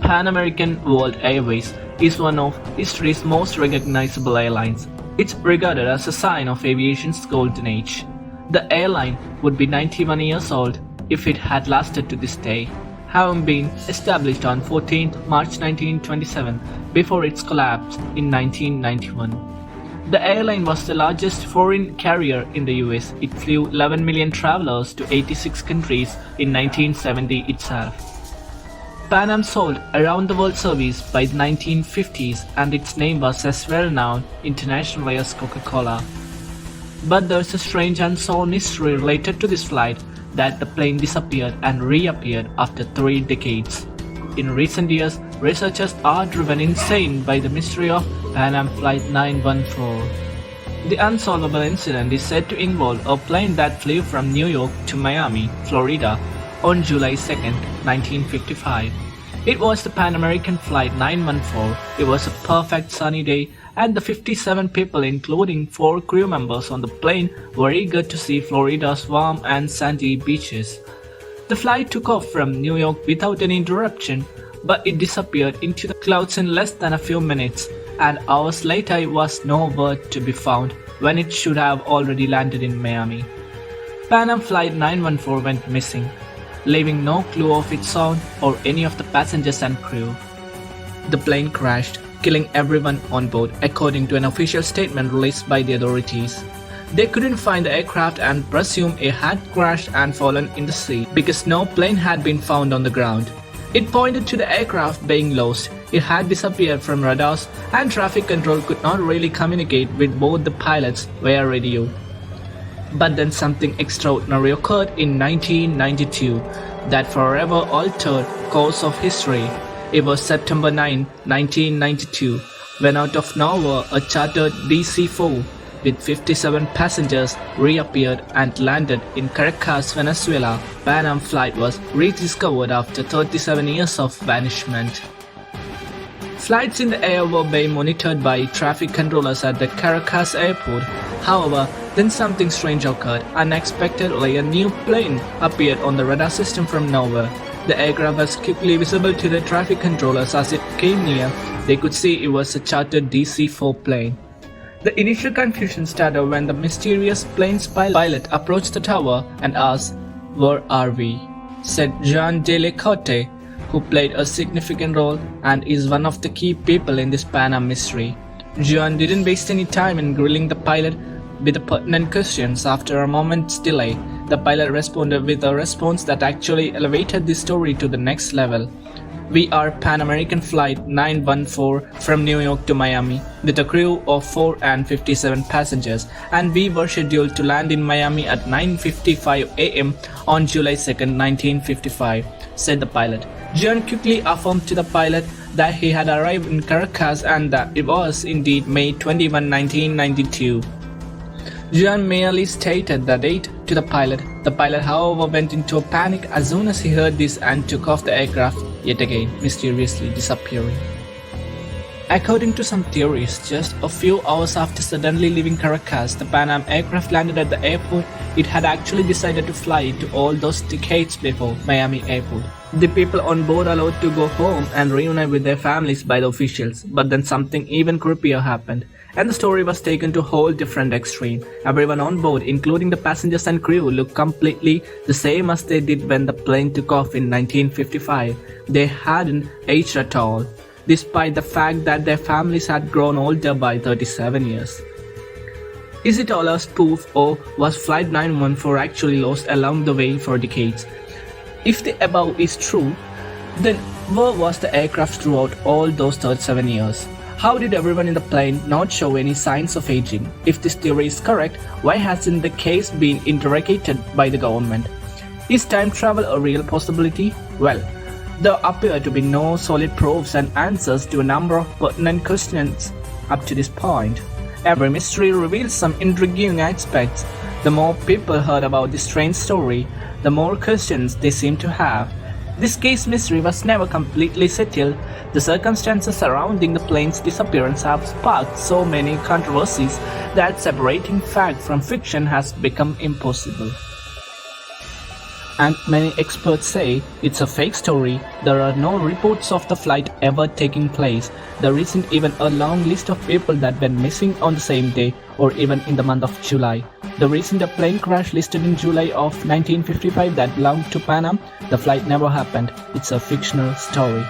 Pan American World Airways is one of history's most recognizable airlines. It's regarded as a sign of aviation's golden age. The airline would be 91 years old if it had lasted to this day, having been established on 14 March 1927 before its collapse in 1991. The airline was the largest foreign carrier in the US. It flew 11 million travelers to 86 countries in 1970 itself. Pan Am sold around the world service by the 1950s and its name was as well known internationally as Coca-Cola. But there's a strange unsolved mystery related to this flight, that the plane disappeared and reappeared after 3 decades. In recent years, researchers are driven insane by the mystery of Pan Am Flight 914. The unsolvable incident is said to involve a plane that flew from New York to Miami, Florida, on July 2, 1955. It was the Pan American Flight 914. It was a perfect sunny day, and the 57 people, including 4 crew members on the plane, were eager to see Florida's warm and sandy beaches. The flight took off from New York without any interruption, but it disappeared into the clouds in less than a few minutes, and hours later it was nowhere to be found when it should have already landed in Miami. Pan Am Flight 914 went missing, leaving no clue of its sound or any of the passengers and crew. The plane crashed, killing everyone on board, according to an official statement released by the authorities. They couldn't find the aircraft and presumed it had crashed and fallen in the sea because no plane had been found on the ground. It pointed to the aircraft being lost. It had disappeared from radars and traffic control could not really communicate with both the pilots via radio. But then something extraordinary occurred in 1992 that forever altered course of history. It was September 9, 1992, when out of nowhere a chartered DC-4 with 57 passengers reappeared and landed in Caracas, Venezuela. Pan Am flight was rediscovered after 37 years of vanishment. Flights in the air were being monitored by traffic controllers at the Caracas airport. However, then something strange occurred. Unexpectedly, a new plane appeared on the radar system from nowhere. The aircraft was quickly visible to the traffic controllers as it came near. They could see it was a chartered DC-4 plane. The initial confusion started when the mysterious plane's pilot approached the tower and asked, "Where are we?" said Jean Delecote, who played a significant role and is one of the key people in this Pan Am mystery. Jean didn't waste any time in grilling the pilot with the pertinent questions. After a moment's delay, the pilot responded with a response that actually elevated the story to the next level. "We are Pan American Flight 914 from New York to Miami with a crew of 4 and 57 passengers, and we were scheduled to land in Miami at 9:55 a.m. on July 2, 1955, said the pilot. John quickly affirmed to the pilot that he had arrived in Caracas and that it was indeed May 21, 1992. John merely stated the date to the pilot. The pilot, however, went into a panic as soon as he heard this and took off the aircraft, yet again mysteriously disappearing. According to some theories, just a few hours after suddenly leaving Caracas, the Pan Am aircraft landed at the airport it had actually decided to fly to all those decades before Miami Airport. The people on board allowed to go home and reunite with their families by the officials, but then something even creepier happened, and the story was taken to a whole different extreme. Everyone on board, including the passengers and crew, looked completely the same as they did when the plane took off in 1955. They hadn't aged at all, despite the fact that their families had grown older by 37 years. Is it all a spoof, or was Flight 914 actually lost along the way for decades? If the above is true, then where was the aircraft throughout all those 37 years? How did everyone in the plane not show any signs of aging? If this theory is correct, why hasn't the case been interrogated by the government? Is time travel a real possibility? Well, there appear to be no solid proofs and answers to a number of pertinent questions up to this point. Every mystery reveals some intriguing aspects. The more people heard about this strange story, the more questions they seem to have. This case mystery was never completely settled. The circumstances surrounding the plane's disappearance have sparked so many controversies that separating fact from fiction has become impossible. And many experts say it's a fake story. There are no reports of the flight ever taking place. There isn't even a long list of people that went missing on the same day or even in the month of July. There isn't a plane crash listed in July of 1955 that belonged to Pan Am. The flight never happened. It's a fictional story.